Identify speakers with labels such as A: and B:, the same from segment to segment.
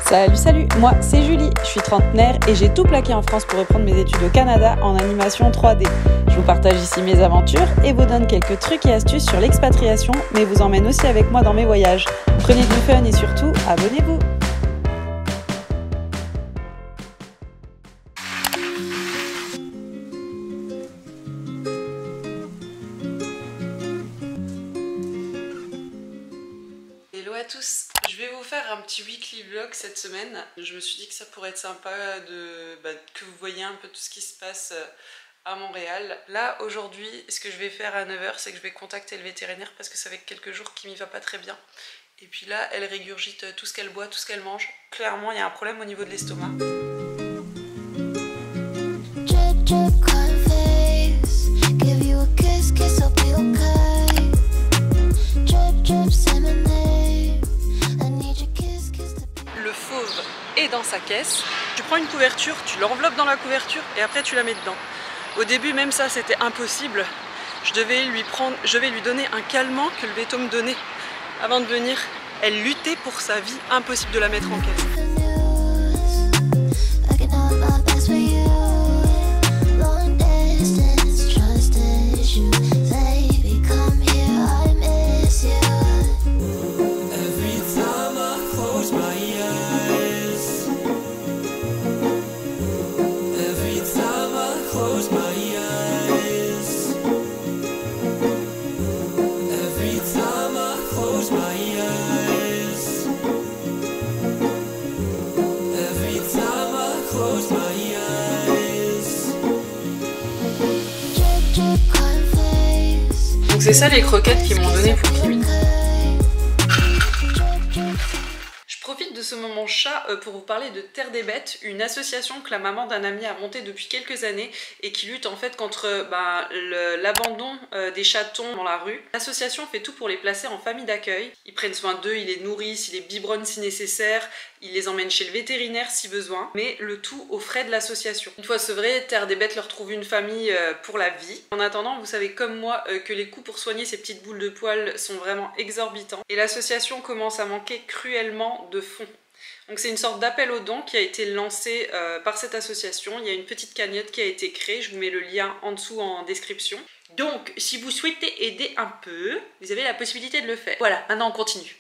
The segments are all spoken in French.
A: Salut, moi c'est Julie, je suis trentenaire et j'ai tout plaqué en France pour reprendre mes études au Canada en animation 3D. Je vous partage ici mes aventures et vous donne quelques trucs et astuces sur l'expatriation, mais vous emmène aussi avec moi dans mes voyages. Prenez du fun et surtout, abonnez-vous! Hello à tous, je vais vous faire un petit weekly vlog cette semaine. Je me suis dit que ça pourrait être sympa que vous voyez un peu tout ce qui se passe à Montréal. Là aujourd'hui, ce que je vais faire à 9 h, c'est que je vais contacter le vétérinaire parce que ça fait quelques jours qu'il m'y va pas très bien. Et puis là, elle régurgite tout ce qu'elle boit, tout ce qu'elle mange. Clairement, il y a un problème au niveau de l'estomac. Et dans sa caisse, tu prends une couverture, tu l'enveloppes dans la couverture et après tu la mets dedans. Au début même ça c'était impossible, je devais lui donner un calmant que le véto me donnait avant de venir. Elle luttait pour sa vie, impossible de la mettre en caisse. Donc c'est ça les croquettes qu'ils m'ont donné pour Kimi. Je profite de ce moment chat pour vous parler de Terre des Bêtes, une association que la maman d'un ami a montée depuis quelques années et qui lutte en fait contre l'abandon des chatons dans la rue. L'association fait tout pour les placer en famille d'accueil. Ils prennent soin d'eux, ils les nourrissent, ils les biberonnent si nécessaire, ils les emmènent chez le vétérinaire si besoin, mais le tout aux frais de l'association. Une fois sevrés, Terre des Bêtes leur trouve une famille pour la vie. En attendant, vous savez comme moi que les coûts pour soigner ces petites boules de poils sont vraiment exorbitants et l'association commence à manquer cruellement de fonds. Donc c'est une sorte d'appel aux dons qui a été lancé par cette association. Il y a une petite cagnotte qui a été créée, je vous mets le lien en dessous en description. Donc si vous souhaitez aider un peu, vous avez la possibilité de le faire. Voilà, maintenant on continue.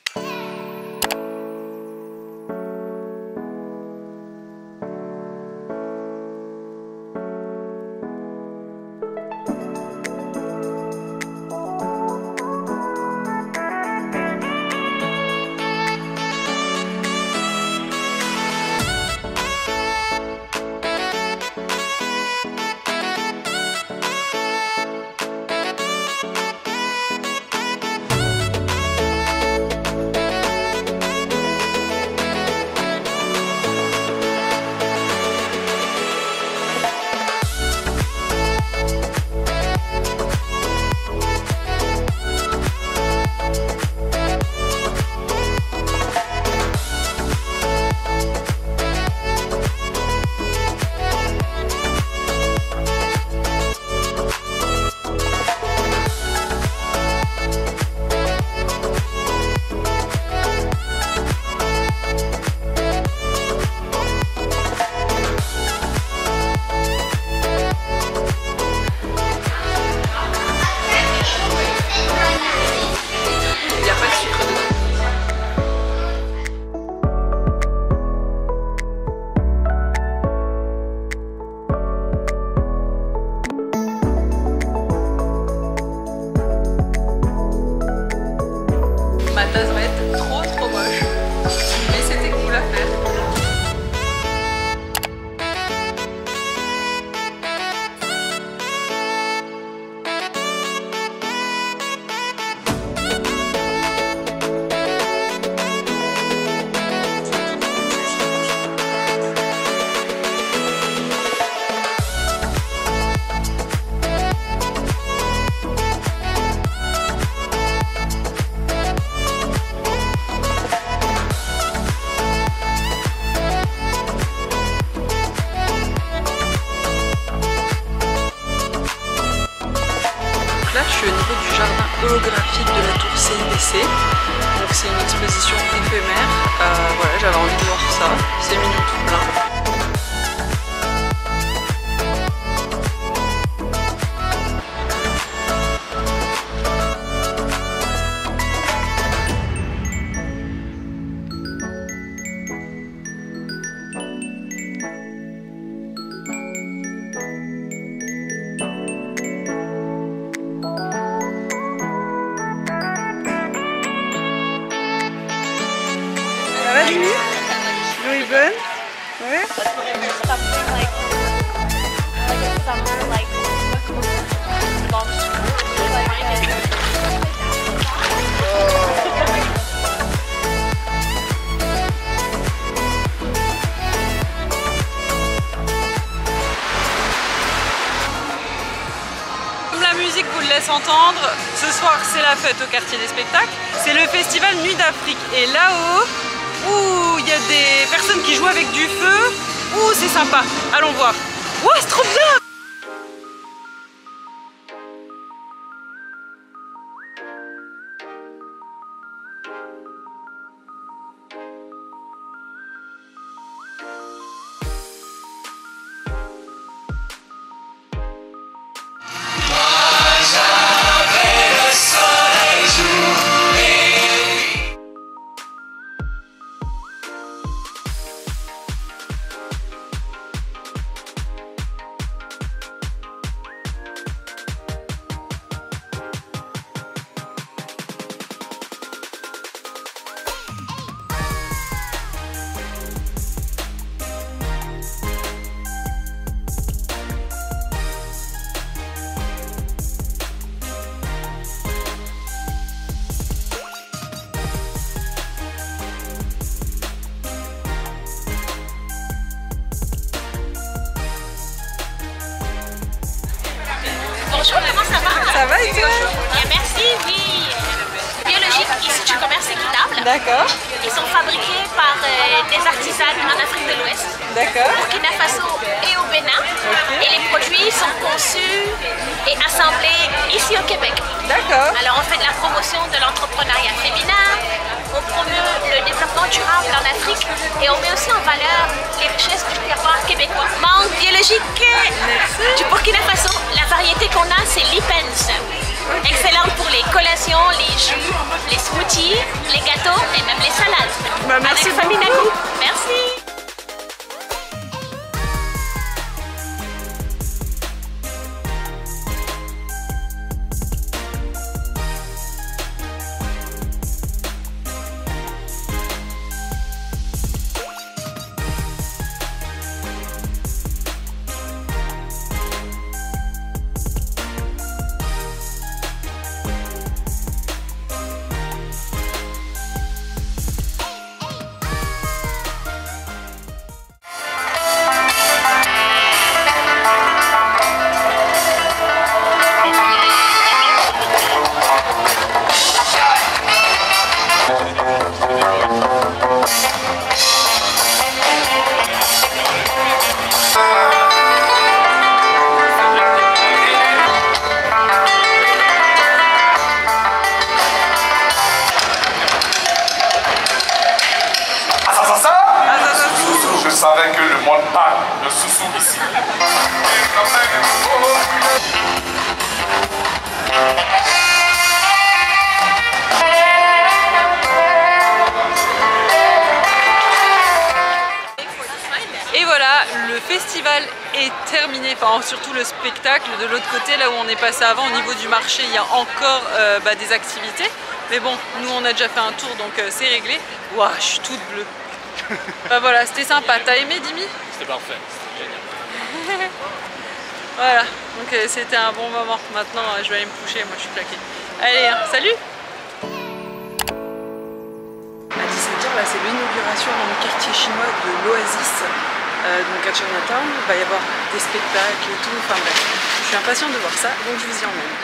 A: Ma tasse va être trop moche, mais c'était cool à faire. suis au niveau du jardin holographique de la tour CIBC. Donc c'est une exposition éphémère. Voilà, j'avais envie de voir ça, c'est mignon tout plein.
B: Louis Bonne? Ouais.
A: Comme la musique vous le laisse entendre, ce soir c'est la fête au quartier des spectacles. C'est le festival Nuit d'Afrique. Et là-haut, ouh, il y a des personnes qui jouent avec du feu. Ouh, c'est sympa. Allons voir. Ouah, c'est trop bien!
C: Bonjour, comment ça va?
B: Ça va et toi?
C: Bien, merci, oui. Biologique, issus du commerce équitable.
B: D'accord,
C: Ils sont fabriqués par des artisans en Afrique de l'Ouest,
B: d'accord.
C: au Burkina Faso et au Bénin. Et les produits sont conçus et assemblés ici au Québec.
B: D'accord.
C: Alors on fait de la promotion de l'entrepreneuriat féminin, on promeut le développement durable en Afrique et on met aussi en valeur les richesses du terroir québécois. Mangue biologique du Burkina Faso, la variété qu'on a c'est l'Ipens. Excellente pour les collations, les jus, les smoothies, les gâteaux et même les salades.
B: Bah, merci
C: avec famille
B: beaucoup.
C: Nakou. Merci.
D: Je savais que le monde parle de Soussou ici.
A: Et voilà, le festival est terminé, enfin surtout le spectacle. De l'autre côté, là où on est passé avant, au niveau du marché, il y a encore des activités. Mais bon, nous on a déjà fait un tour, donc c'est réglé. Waouh, je suis toute bleue. Bah voilà, c'était sympa. T'as aimé, Dimi?
E: C'était parfait, c'était génial.
A: Voilà, donc c'était un bon moment. Maintenant, je vais aller me coucher, moi je suis claquée. Allez, hein, salut! À 17h, là, c'est l'inauguration dans le quartier chinois de l'Oasis, donc à Chinatown. Il va y avoir des spectacles et tout, enfin bref. Je suis impatiente de voir ça, donc je vous y emmène.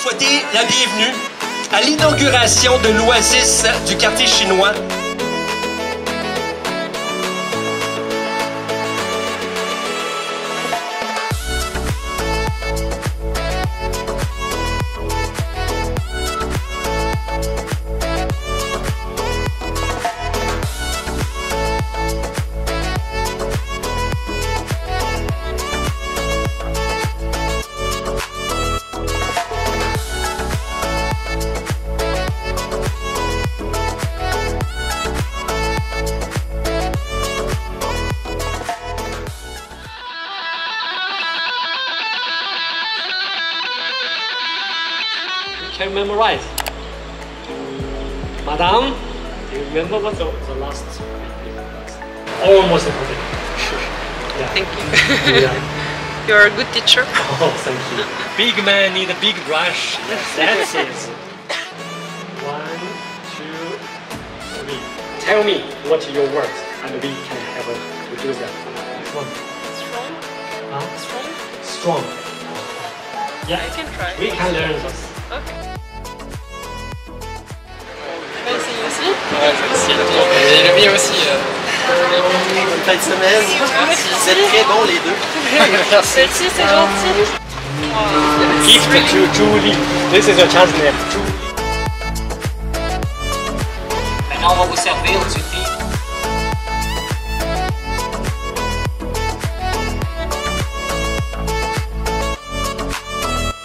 F: Souhaiter la bienvenue à l'inauguration de l'Oasis du quartier chinois. memorize. Madam, do you remember what the last? Almost complete. Yeah.
A: Thank you.
F: Yeah.
A: You're a good teacher.
F: Oh, thank you. Big man need a big brush. That's it. 1, 2, 3. Tell me what your words, and we can have to do that. Which one?
A: Strong.
F: Huh?
A: Strong.
F: Strong. Yeah,
A: I can try.
F: we can learn this.
A: Ok. Tu vas essayer aussi?
E: Ouais, celle-ci elle est trop belle. Et le mien aussi.
G: Bonne fin de semaine. Vous êtes très bons les deux.
E: Merci.
A: Merci, c'est gentil.
F: Gift to Julie. This is your chance name.
G: Maintenant, on va vous servir du thé.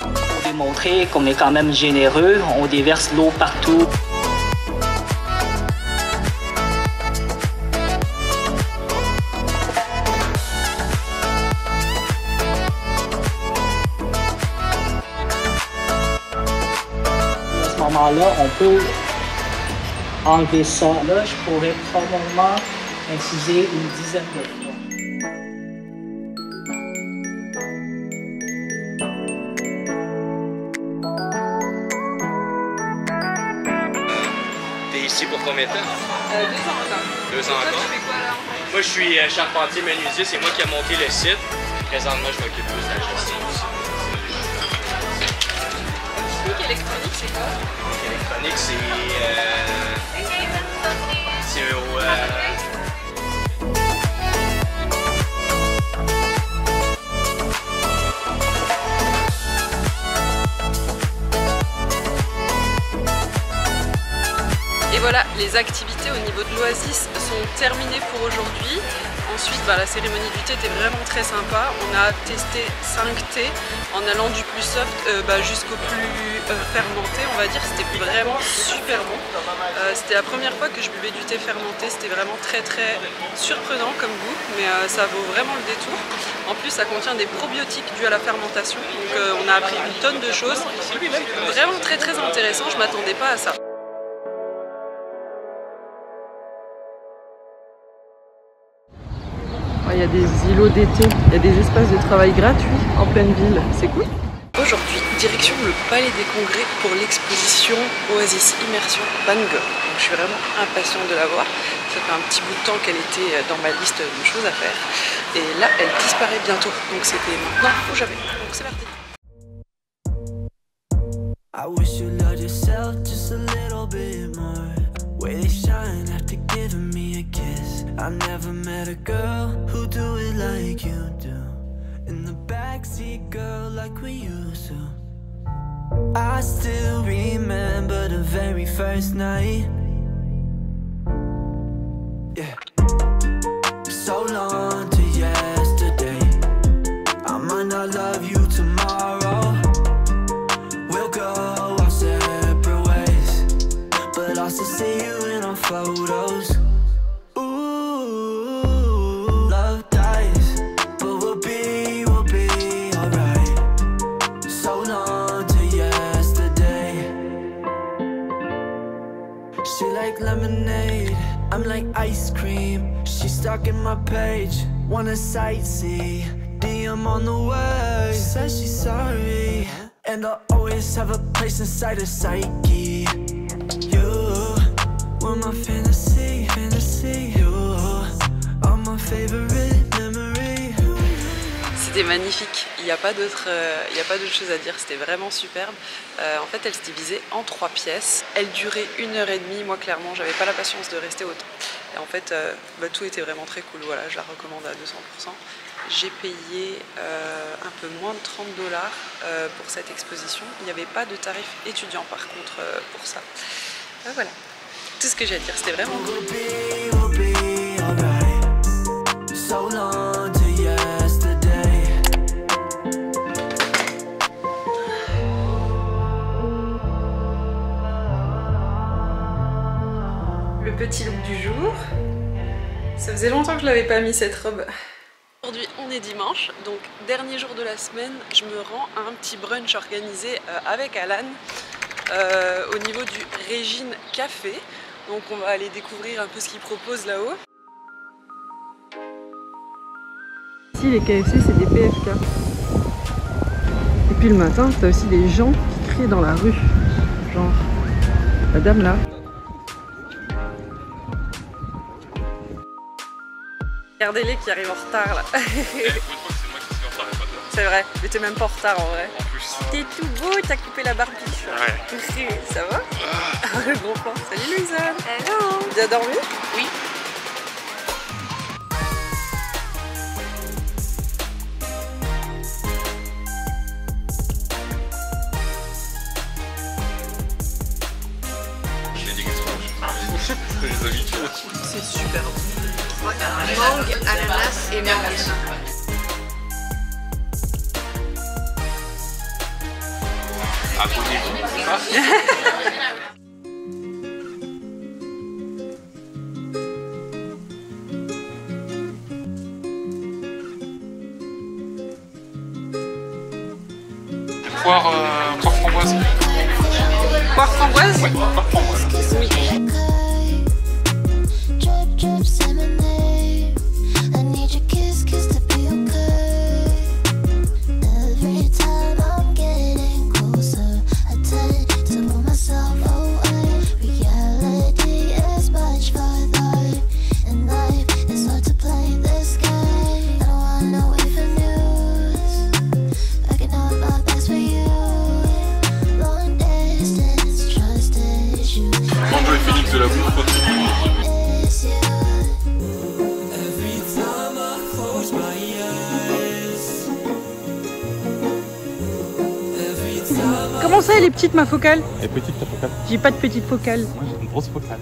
G: Pour démontrer qu'on est quand même généreux, on déverse l'eau partout. À ce moment-là, on peut enlever ça. Là, je pourrais probablement inciser une dizaine de fois.
E: T'es ici pour combien de temps?
A: 2 ans encore.
E: 2 ans
A: Toi,
E: encore?
A: tu fais quoi là?
E: Moi, je suis charpentier menuisier. C'est moi qui ai monté le site. Présentement, je m'occupe plus de la gestion aussi.
A: Technique électronique, c'est quoi?
E: Électronique, c'est au...
A: Et voilà, les activités au niveau de l'Oasis sont terminées pour aujourd'hui. Ensuite, la cérémonie du thé était vraiment très sympa. On a testé 5 thés en allant du plus soft jusqu'au plus fermenté, on va dire. C'était vraiment super bon. C'était la première fois que je buvais du thé fermenté. C'était vraiment très surprenant comme goût, mais ça vaut vraiment le détour. En plus, ça contient des probiotiques dus à la fermentation. Donc on a appris une tonne de choses. Vraiment très intéressant, je m'attendais pas à ça. Il y a des îlots d'été, il y a des espaces de travail gratuits en pleine ville, c'est cool. Aujourd'hui, direction le Palais des Congrès pour l'exposition Oasis Immersion Van Gogh. Donc, je suis vraiment impatient de la voir. Ça fait un petit bout de temps qu'elle était dans ma liste de choses à faire. Et là, elle disparaît bientôt. Donc c'était maintenant ou jamais. Donc c'est parti.
H: I wish you loved yourself just a little bit more. Way they shine after giving me a kiss. I've never met a girl who do it like you do. In the backseat, girl, like we used to. I still remember the very first night. Yeah. So long to yesterday. I might not love you tomorrow. We'll go our separate ways, but I'll still see you in our photos. Ooh, love dies, but we'll be alright. So long to yesterday. She like lemonade, I'm like ice cream. She's stalking my page, wanna sightsee. DM on the way, she says she's sorry, and I'll always have a place inside her psyche. You were my fantasy, you are my favorite memory.
A: C'était magnifique, il n'y a pas d'autre chose à dire, c'était vraiment superbe. En fait, elle se divisait en 3 pièces. Elle durait 1h30, moi clairement, j'avais pas la patience de rester autant. Et en fait, tout était vraiment très cool, voilà, je la recommande à 200%. J'ai payé un peu moins de $30 pour cette exposition. Il n'y avait pas de tarif étudiant par contre pour ça. Voilà, tout ce que j'ai à dire, c'était vraiment cool. Le petit look du jour. Ça faisait longtemps que je l'avais pas mis cette robe. Aujourd'hui on est dimanche, donc dernier jour de la semaine, je me rends à un petit brunch organisé avec Alan. au niveau du Régine Café. Donc on va aller découvrir un peu ce qu'ils proposent là-haut. Ici les KFC c'est des PFK. Et puis le matin t'as aussi des gens qui crient dans la rue. Genre la dame là. Regardez-les qui arrivent en retard là. C'est vrai, mais t'es même pas en retard en vrai. T'es tout beau, t'as coupé la barbiche. Ouais. Ça va? Le gros plan. Salut Louisa. Hello. Bien dormi? Oui. C'est super bon. Mangue, ananas et merguez.
D: Poire framboise.
A: Poire framboise?
D: Ouais, poire framboise.
A: Oui.
D: De la bouffe continue.
B: Comment ça, elle est petite ma focale?
I: Elle est petite ta focale?
B: J'ai pas de petite focale.
I: Moi j'ai une grosse focale.